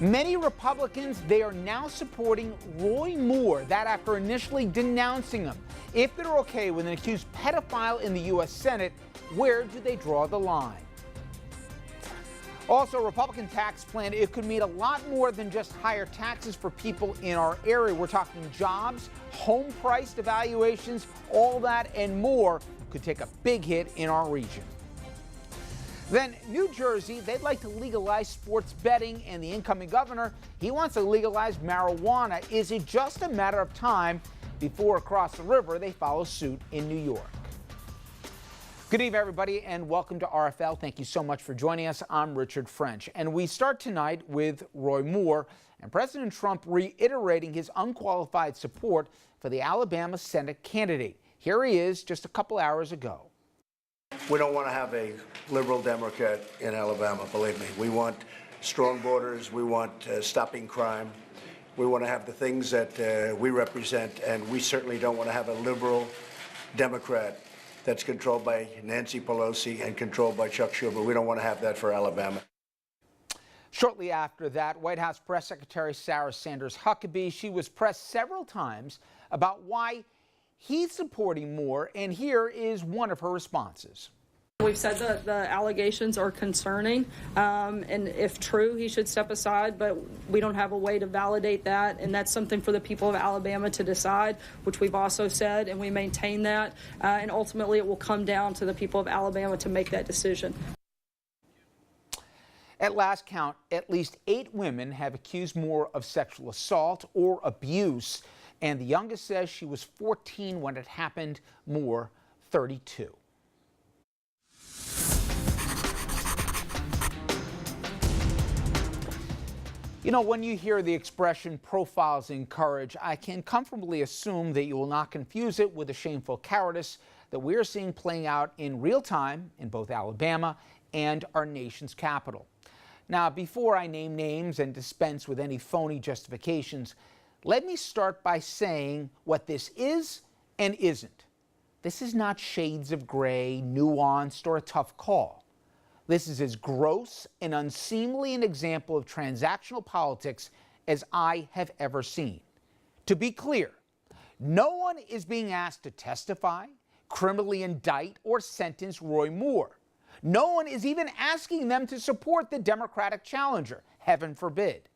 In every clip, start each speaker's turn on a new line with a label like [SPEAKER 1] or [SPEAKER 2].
[SPEAKER 1] Many Republicans, they are now supporting Roy Moore, that after initially denouncing him. If they're okay with an accused pedophile in the U.S. Senate, where do they draw the line? Also, Republican tax plan, it could mean a lot more than just higher taxes for people in our area. We're talking jobs, home price evaluations, all that and more could take a big hit in our region. Then New Jersey, they'd like to legalize sports betting, and the incoming governor, he wants to legalize marijuana. Is it just a matter of time before across the river they follow suit in New York? Good evening, everybody, and welcome to RFL. Thank you so much for joining us. I'm Richard French, and we start tonight with Roy Moore and President Trump reiterating his unqualified support for the Alabama Senate candidate. Here he is just a couple hours ago.
[SPEAKER 2] We don't want to have a liberal Democrat in Alabama, believe me. We want strong borders. We want stopping crime. We want to have the things that we represent, and we certainly don't want to have a liberal Democrat that's controlled by Nancy Pelosi and controlled by Chuck Schumer. We don't want to have that for Alabama.
[SPEAKER 1] Shortly after that, White House Press Secretary Sarah Sanders Huckabee, she was pressed several times about why he's supporting Moore, and here is one of her responses.
[SPEAKER 3] We've said that the allegations are concerning, and if true, he should step aside, but we don't have a way to validate that, and that's something for the people of Alabama to decide, which we've also said, and we maintain that, and ultimately it will come down to the people of Alabama to make that decision.
[SPEAKER 1] At last count, at least 8 women have accused Moore of sexual assault or abuse, and the youngest says she was 14 when it happened, Moore 32. You know, when you hear the expression profiles in courage, I can comfortably assume that you will not confuse it with the shameful cowardice that we are seeing playing out in real time in both Alabama and our nation's capital. Now, before I name names and dispense with any phony justifications, let me start by saying what this is and isn't. This is not shades of gray, nuanced, or a tough call. This is as gross and unseemly an example of transactional politics as I have ever seen. To be clear, no one is being asked to testify, criminally indict, or sentence Roy Moore. No one is even asking them to support the Democratic challenger, heaven forbid.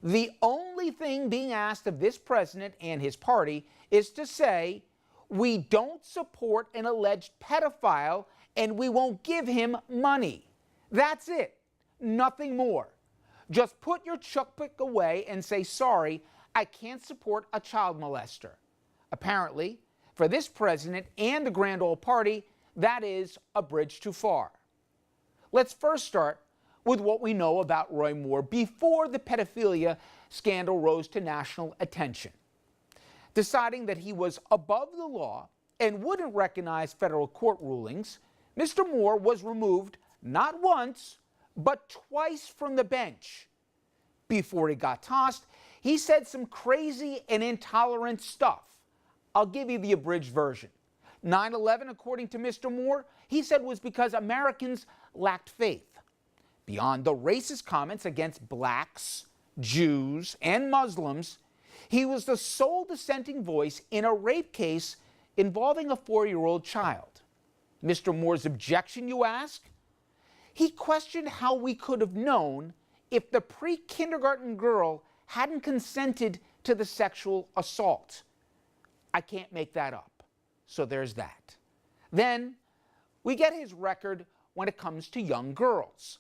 [SPEAKER 1] The only thing being asked of this president and his party is to say, we don't support an alleged pedophile and we won't give him money. That's it. Nothing more. Just put your checkbook away and say, sorry, I can't support a child molester. Apparently, for this president and the grand old party, that is a bridge too far. Let's first start with what we know about Roy Moore before the pedophilia scandal rose to national attention. Deciding that he was above the law and wouldn't recognize federal court rulings, Mr. Moore was removed not once, but twice from the bench. Before he got tossed, he said some crazy and intolerant stuff. I'll give you the abridged version. 9/11, according to Mr. Moore, he said was because Americans lacked faith. Beyond the racist comments against blacks, Jews, and Muslims, he was the sole dissenting voice in a rape case involving a 4-year-old child. Mr. Moore's objection, you ask? He questioned how we could have known if the pre-kindergarten girl hadn't consented to the sexual assault. I can't make that up. So there's that. Then we get his record when it comes to young girls.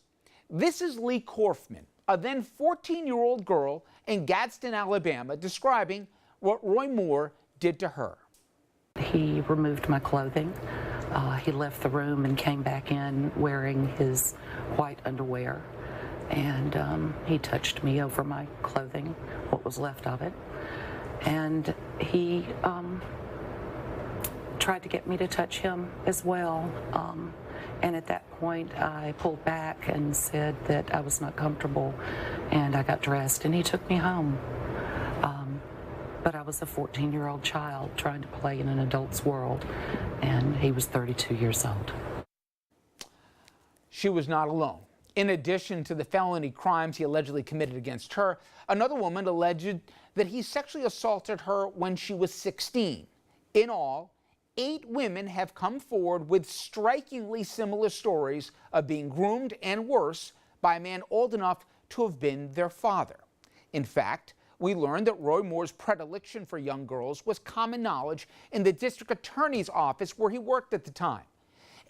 [SPEAKER 1] This is Lee Korfman, a then 14-year-old girl in Gadsden, Alabama, describing what Roy Moore did to her.
[SPEAKER 4] He removed my clothing. He left the room and came back in wearing his white underwear. And he touched me over my clothing, what was left of it. And he tried to get me to touch him as well. And at that point, I pulled back and said that I was not comfortable, and I got dressed, and he took me home. But I was a 14-year-old child trying to play in an adult's world, and he was 32 years old.
[SPEAKER 1] She was not alone. In addition to the felony crimes he allegedly committed against her, another woman alleged that he sexually assaulted her when she was 16. In all, 8 women have come forward with strikingly similar stories of being groomed and worse by a man old enough to have been their father. In fact, we learned that Roy Moore's predilection for young girls was common knowledge in the district attorney's office where he worked at the time.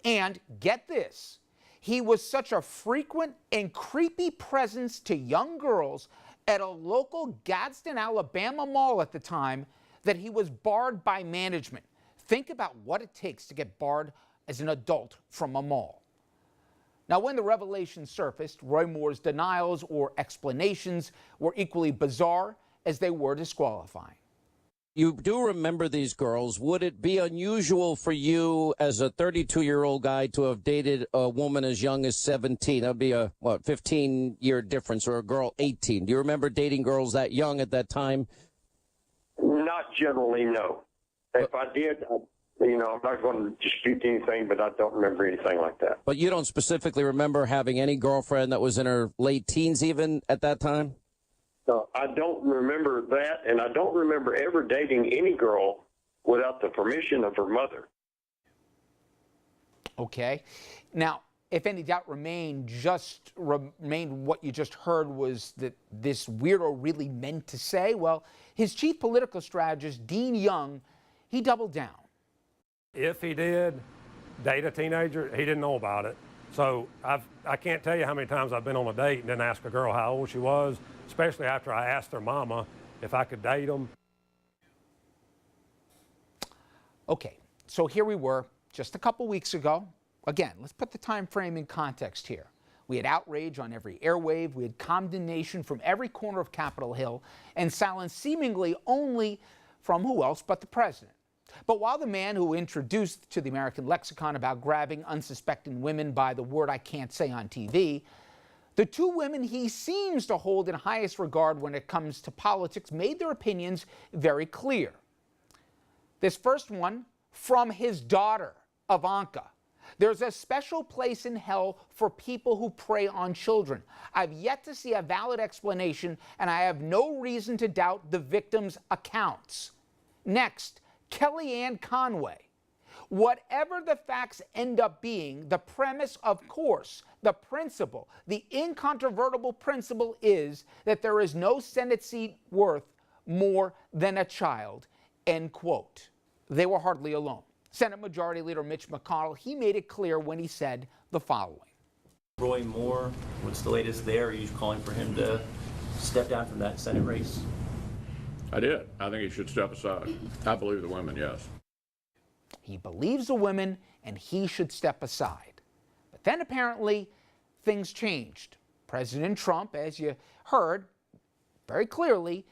[SPEAKER 1] And get this, he was such a frequent and creepy presence to young girls at a local Gadsden, Alabama mall at the time that he was barred by management. Think about what it takes to get barred as an adult from a mall. Now, when the revelation surfaced, Roy Moore's denials or explanations were equally bizarre as they were disqualifying.
[SPEAKER 5] You do remember these girls. Would it be unusual for you as a 32-year-old guy to have dated a woman as young as 17? That would be a, 15-year difference, or a girl 18. Do you remember dating girls that young at that time?
[SPEAKER 6] Not generally, no. If I did, I'm not going to dispute anything, but I don't remember anything like that.
[SPEAKER 5] But you don't specifically remember having any girlfriend that was in her late teens even at that time?
[SPEAKER 6] No, I don't remember that, and I don't remember ever dating any girl without the permission of her mother.
[SPEAKER 1] Okay. Now, if any doubt remained, what you just heard was that this weirdo really meant to say, well, his chief political strategist, Dean Young, he doubled down.
[SPEAKER 7] If he did date a teenager, he didn't know about it. So I can't tell you how many times I've been on a date and didn't ask a girl how old she was, especially after I asked her mama if I could date them.
[SPEAKER 1] Okay, so here we were just a couple weeks ago. Again, let's put the time frame in context here. We had outrage on every airwave, we had condemnation from every corner of Capitol Hill, and silence seemingly only from who else but the president. But while the man who introduced to the American lexicon about grabbing unsuspecting women by the word I can't say on TV, the 2 women he seems to hold in highest regard when it comes to politics made their opinions very clear. This first one, from his daughter, Ivanka. There's a special place in hell for people who prey on children. I've yet to see a valid explanation, and I have no reason to doubt the victims' accounts. Next, Kellyanne Conway. Whatever the facts end up being, the premise, of course, the principle, the incontrovertible principle is that there is no Senate seat worth more than a child, end quote. They were hardly alone. Senate Majority Leader Mitch McConnell, he made it clear when he said the following.
[SPEAKER 8] Roy Moore, what's the latest there? Are you calling for him to step down from that Senate race?
[SPEAKER 9] I did. I think he should step aside. I believe the women, yes.
[SPEAKER 1] He believes the women and he should step aside. But then apparently things changed. President Trump, as you heard very clearly,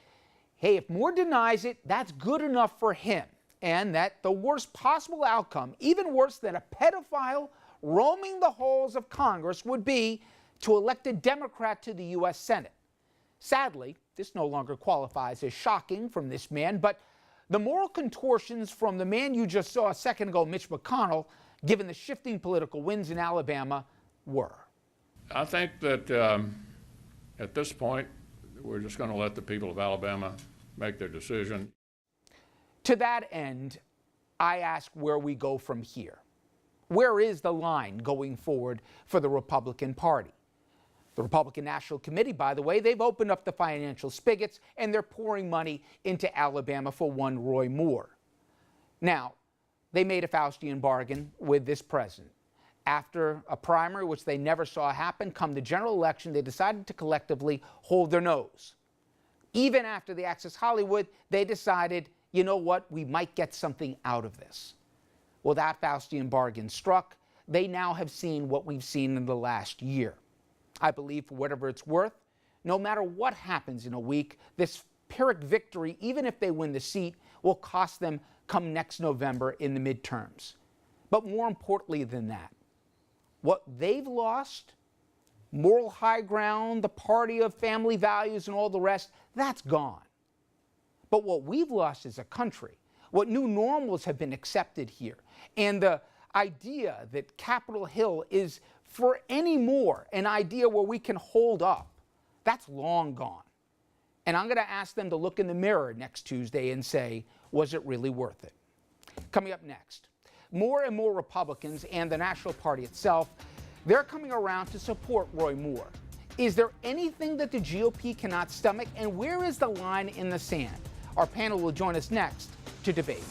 [SPEAKER 1] hey, if Moore denies it, that's good enough for him. And that the worst possible outcome, even worse than a pedophile roaming the halls of Congress, would be to elect a Democrat to the U.S. Senate. Sadly, this no longer qualifies as shocking from this man, but the moral contortions from the man you just saw a second ago, Mitch McConnell, given the shifting political winds in Alabama, were.
[SPEAKER 9] I think that at this point, we're just going to let the people of Alabama make their decision.
[SPEAKER 1] To that end, I ask where we go from here. Where is the line going forward for the Republican Party? The Republican National Committee, by the way, they've opened up the financial spigots and they're pouring money into Alabama for one Roy Moore. Now, they made a Faustian bargain with this president. After a primary, which they never saw happen, come the general election, they decided to collectively hold their nose. Even after the Access Hollywood, they decided, you know what, we might get something out of this. Well, that Faustian bargain struck. They now have seen what we've seen in the last year. I believe, for whatever it's worth, no matter what happens in a week, this Pyrrhic victory, even if they win the seat, will cost them come next November in the midterms. But more importantly than that, what they've lost, moral high ground, the party of family values and all the rest, that's gone. But what we've lost as a country, what new normals have been accepted here, and the idea that Capitol Hill is for any more an idea where we can hold up, that's long gone. And I'm going to ask them to look in the mirror next Tuesday and say, was it really worth it? Coming up next, more and more Republicans and the National Party itself, they're coming around to support Roy Moore. Is there anything that the GOP cannot stomach, and where is the line in the sand? Our panel will join us next to debate.